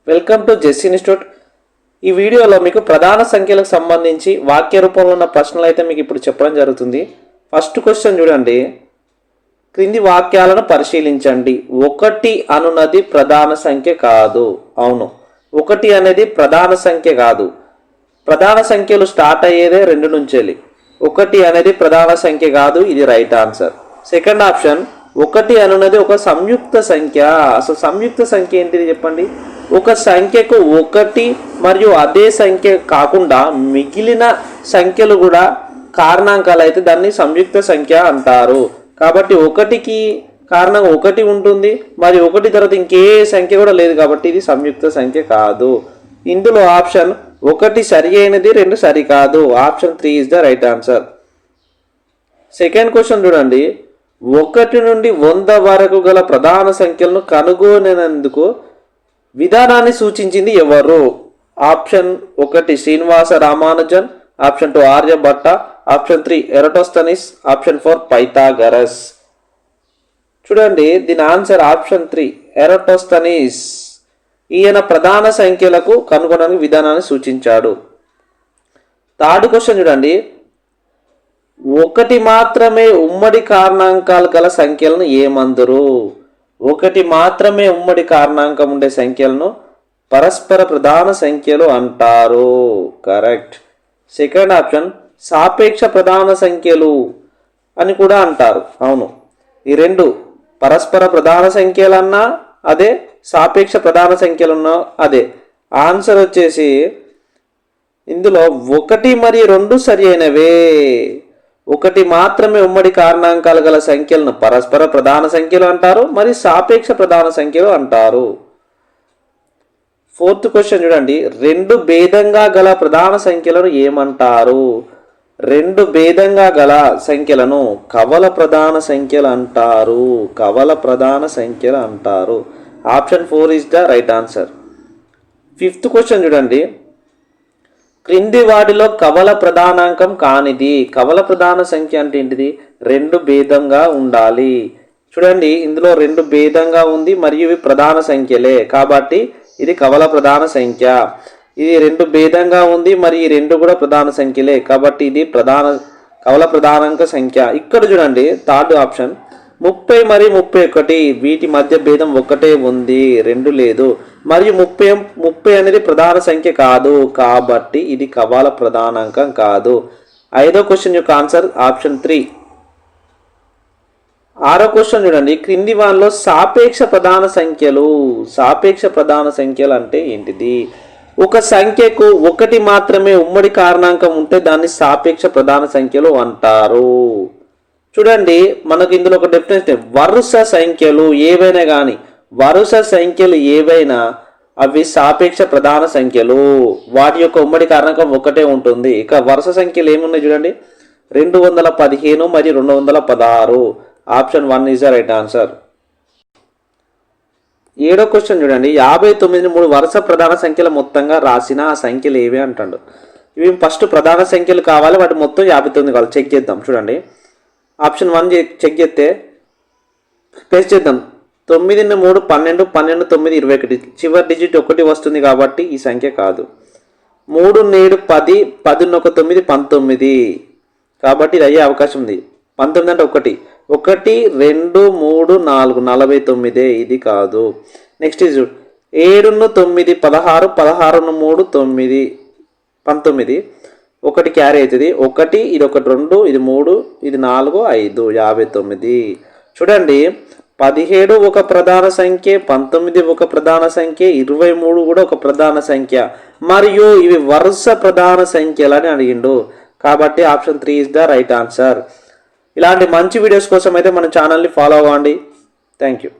Welcome to జెస్ institute. ఈ వీడియోలో మీకు ప్రధాన సంఖ్యలకు సంబంధించి వాక్య రూపంలో ఉన్న ప్రశ్నలు అయితే మీకు ఇప్పుడు చెప్పడం జరుగుతుంది. ఫస్ట్ క్వశ్చన్ చూడండి. క్రింది వాక్యాలను పరిశీలించండి. 1 అనున్నది ప్రధాన సంఖ్య కాదు. అవును, 1 అనేది ప్రధాన సంఖ్య కాదు. ప్రధాన సంఖ్యలు స్టార్ట్ అయ్యేదే 2 నుంచి. 1 అనేది ప్రధాన సంఖ్య కాదు. ఇది రైట్ ఆన్సర్. సెకండ్ ఆప్షన్, 1 అనున్నది ఒక సంయుక్త సంఖ్య. అసలు సంయుక్త సంఖ్య ఏంటిది చెప్పండి? ఒక సంఖ్యకు 1 మరియు అదే సంఖ్య కాకుండా మిగిలిన సంఖ్యలు కూడా కారణాంకాలు అయితే దాన్ని సంయుక్త సంఖ్య అంటారు. కాబట్టి 1కి కారణం 1 ఉంటుంది, మరి 1 తర్వాత ఇంకే సంఖ్య కూడా లేదు, కాబట్టి ఇది సంయుక్త సంఖ్య కాదు. ఇందులో ఆప్షన్ 1 సరి అయినది, 2 సరికాదు. Option 3 is the right answer. Second question చూడండి. 1 నుండి 100 వరకు గల ప్రధాన సంఖ్యలను కనుగొనేందుకు విధానాన్ని సూచించింది ఎవరు? Option 1 Srinivasa Ramanujan, option 2 Aryabhata, option 3 Eratosthenes, option 4 Pythagoras. చూడండి, దీని ఆన్సర్ ఆప్షన్ 3 ఎరటోస్తనీస్. ఈయన ప్రధాన సంఖ్యలకు కనుగొనడానికి విధానాన్ని సూచించాడు. థర్డ్ క్వశ్చన్ చూడండి. 1 మాత్రమే ఉమ్మడి కారణాంకాలు గల సంఖ్యలను ఏమందరు? 1 మాత్రమే ఉమ్మడి కారణాంకం ఉండే సంఖ్యలను పరస్పర ప్రధాన సంఖ్యలు అంటారు. కరెక్ట్. సెకండ్ ఆప్షన్, సాపేక్ష ప్రధాన సంఖ్యలు అని కూడా అంటారు. అవును, ఈ రెండు పరస్పర ప్రధాన సంఖ్యలన్నా అదే, సాపేక్ష ప్రధాన సంఖ్యలున్నా అదే. ఆన్సర్ వచ్చేసి ఇందులో 1 మరియు 2 సరి అయినవే. 1 మాత్రమే ఉమ్మడి కారణాంకాలు గల సంఖ్యలను పరస్పర ప్రధాన సంఖ్యలు అంటారు, మరి సాపేక్ష ప్రధాన సంఖ్యలు అంటారు. ఫోర్త్ క్వశ్చన్ చూడండి. 2 భేదంగా గల ప్రధాన సంఖ్యలను ఏమంటారు? 2 భేదంగా గల సంఖ్యలను కవల ప్రధాన సంఖ్యలు అంటారు. కవల ప్రధాన సంఖ్యలు అంటారు. Option 4 is the right answer. Fifth question చూడండి. క్రింది వాటిలో కవల ప్రధానాంకం కానిది. కవల ప్రధాన సంఖ్య అంటే ఏంటిది? 2 భేదంగా ఉండాలి. చూడండి, ఇందులో 2 భేదంగా ఉంది మరియు ఇవి ప్రధాన సంఖ్యలే, కాబట్టి ఇది కవల ప్రధాన సంఖ్య. ఇది 2 భేదంగా ఉంది మరి ఈ 2 కూడా ప్రధాన సంఖ్యలే, కాబట్టి ఇది కవల ప్రధానాంక సంఖ్య. ఇక్కడ చూడండి, థర్డ్ ఆప్షన్ 30 మరియు 31, వీటి మధ్య భేదం 1 ఉంది, 2 లేదు. మరియు 30 అనేది ప్రధాన సంఖ్య కాదు, కాబట్టి ఇది కవల ప్రధానాంకం కాదు. 5వ క్వశ్చన్ యొక్క ఆన్సర్ ఆప్షన్ 3. 6వ క్వశ్చన్ చూడండి. క్రింది వాటిలో సాపేక్ష ప్రధాన సంఖ్యలు. సాపేక్ష ప్రధాన సంఖ్యలు అంటే ఏంటిది? ఒక సంఖ్యకు 1 మాత్రమే ఉమ్మడి కారణాంకం ఉంటే దాన్ని సాపేక్ష ప్రధాన సంఖ్యలు అంటారు. చూడండి, మనకు ఇందులో ఒక డెఫినేషన్, వరుస సంఖ్యలు ఏవైనా కానీ, వరుస సంఖ్యలు ఏవైనా అవి సాపేక్ష ప్రధాన సంఖ్యలు. వాటి యొక్క ఉమ్మడి కారణాంకం 1 ఉంటుంది. ఇక వరుస సంఖ్యలు ఏమున్నాయి చూడండి, 215 మరియు 216. Option 1 is the right answer. 7వ క్వశ్చన్ చూడండి. 59ని 3 వరుస ప్రధాన సంఖ్యల మొత్తంగా రాసిన ఆ సంఖ్యలు ఏవి అంటాడు. ఇవి ఫస్ట్ ప్రధాన సంఖ్యలు కావాలి, వాటి మొత్తం 59 కావాలి. చెక్ చేద్దాం. చూడండి, ఆప్షన్ 1 చెక్ చేస్తే పేస్ట్ చేద్దాం. 9 3 12, 12 9 21, చివరి డిజిట్ 1 వస్తుంది కాబట్టి ఈ సంఖ్య కాదు. 3 7 10, 10 1 9 19, కాబట్టి ఇది అయ్యే అవకాశం ఉంది. 19 అంటే 1, 1 2 3 4 49, ఇది కాదు. నెక్స్ట్ ఇది 7 9 16, 16 3 9 19, 1 క్యారీ అవుతుంది. 1 ఇది 1 2 ఇది 3 ఇది 4 5 59. చూడండి, 17 ఒక ప్రధాన సంఖ్య, 19 ఒక ప్రధాన సంఖ్య, 23 కూడా ఒక ప్రధాన సంఖ్య, మరియు ఇవి వరుస ప్రధాన సంఖ్యలు అని అడిగిండు. కాబట్టి option 3 is the right answer. ఇలాంటి మంచి వీడియోస్ కోసం అయితే మన ఛానల్ని ఫాలో అవ్వండి. Thank you.